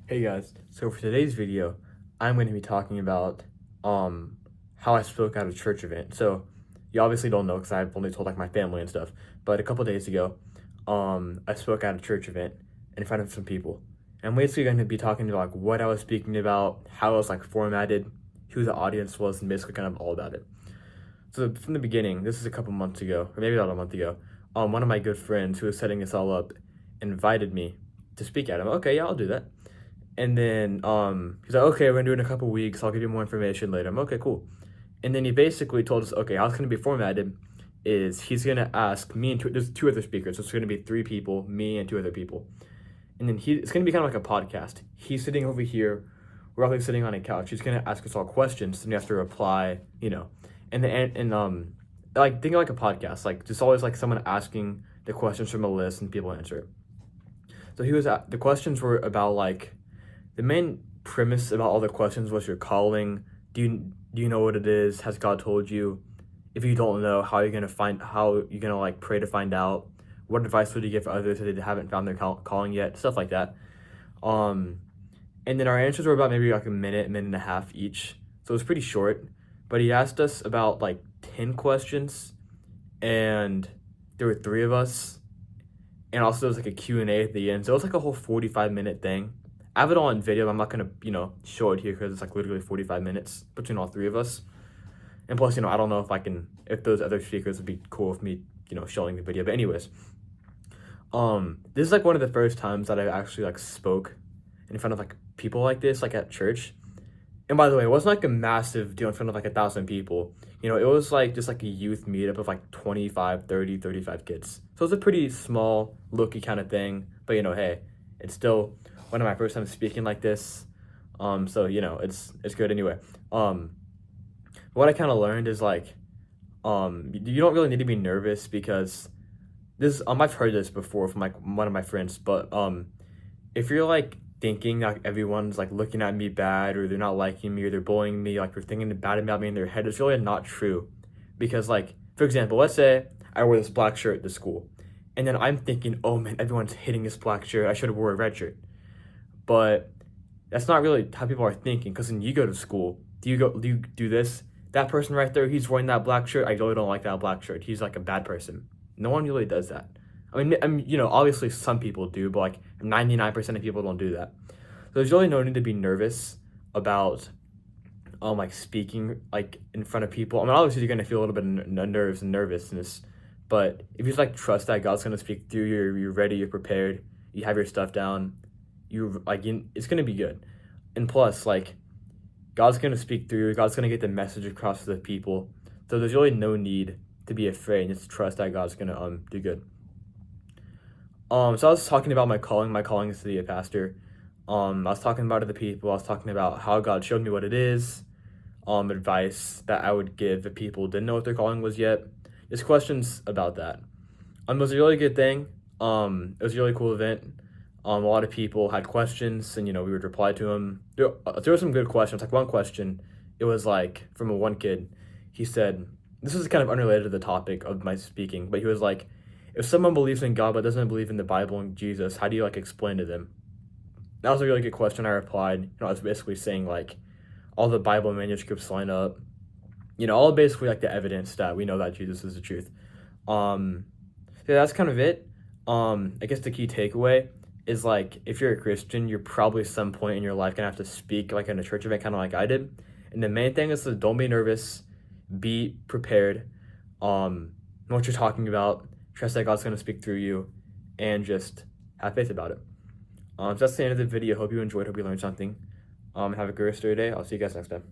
Hey guys, so for today's video, I'm going to be talking about how I spoke at a church event. So you obviously don't know because I've only told like my family and stuff. But a couple days ago, I spoke at a church event in front of some people. I'm basically going to be talking about like what I was speaking about, how it was like formatted, who the audience was, and basically kind of all about it. So from the beginning, this is a couple months ago, or maybe about a month ago. One of my good friends who was setting this all up invited me to speak at him. Okay, yeah, I'll do that. And then he's like, okay, we're gonna do it in a couple weeks. I'll give you more information later. I'm okay, cool. And then he basically told us, okay, how it's gonna be formatted is he's gonna ask me and there's two other speakers. So it's gonna be three people, me and two other people. And then it's gonna be kind of like a podcast. He's sitting over here. We're all like sitting on a couch. He's gonna ask us all questions, and we have to reply, And then like think of like a podcast, like just always like someone asking the questions from a list and people answer it. So the questions were about like the main premise about all the questions was your calling. Do you know what it is? Has God told you? If you don't know, how you gonna like pray to find out? What advice would you give others if they haven't found their calling yet? Stuff like that. Um, and then our answers were about maybe like a minute and a half each. So it was pretty short. But he asked us about like 10 questions, and there were three of us. And also there was like a Q&A at the end. So it was like a whole 45-minute thing. I have it all on video. I'm not gonna, show it here because it's like literally 45 minutes between all three of us. And plus, I don't know if those other speakers would be cool with me, showing the video. But anyways, this is like one of the first times that I actually like spoke in front of like people like this, like at church. And by the way, it wasn't like a massive deal in front of like 1,000 people. It was like just like a youth meetup of like 25, 30, 35 kids. So it's a pretty small, low-key kind of thing. But hey, it's still one of my first times speaking like this. So it's good anyway. What I kind of learned is like, you don't really need to be nervous because this I've heard this before from like one of my friends, but if you're like thinking like everyone's like looking at me bad or they're not liking me or they're bullying me, like they're thinking bad about me in their head, it's really not true. Because like, for example, let's say I wear this black shirt to school and then I'm thinking, oh man, everyone's hitting this black shirt, I should have wore a red shirt. But that's not really how people are thinking, because when you go to school, do you do this? That person right there, he's wearing that black shirt, I really don't like that black shirt, he's like a bad person. No one really does that. Obviously some people do, but like 99% of people don't do that. So there's really no need to be nervous about like speaking like in front of people. Obviously you're gonna feel a little bit of nerves and nervousness, but if you just like trust that God's gonna speak through you, you're ready, you're prepared, you have your stuff down, it's gonna be good. And plus, like, God's gonna speak through you, God's gonna get the message across to the people. So there's really no need to be afraid, just trust that God's gonna do good. So I was talking about my calling. My calling is to be a pastor. I was talking about other people. I was talking about how God showed me what it is. Advice that I would give the people who didn't know what their calling was yet. Just questions about that. It was a really good thing. It was a really cool event. A lot of people had questions, and we would reply to them. There were some good questions. Like one question, it was like from one kid. He said, this is kind of unrelated to the topic of my speaking, but he was like, if someone believes in God but doesn't believe in the Bible and Jesus, how do you like explain to them? That was a really good question. I replied. I was basically saying like all the Bible manuscripts line up. All basically like the evidence that we know that Jesus is the truth. Yeah, that's kind of it. I guess the key takeaway is like if you're a Christian, you're probably some point in your life gonna have to speak like in a church event, kind of like I did. And the main thing is to don't be nervous, be prepared, know what you're talking about, trust that God's gonna speak through you, and just have faith about it. So that's the end of the video. Hope you enjoyed. Hope you learned something. Have a great rest of your day. I'll see you guys next time.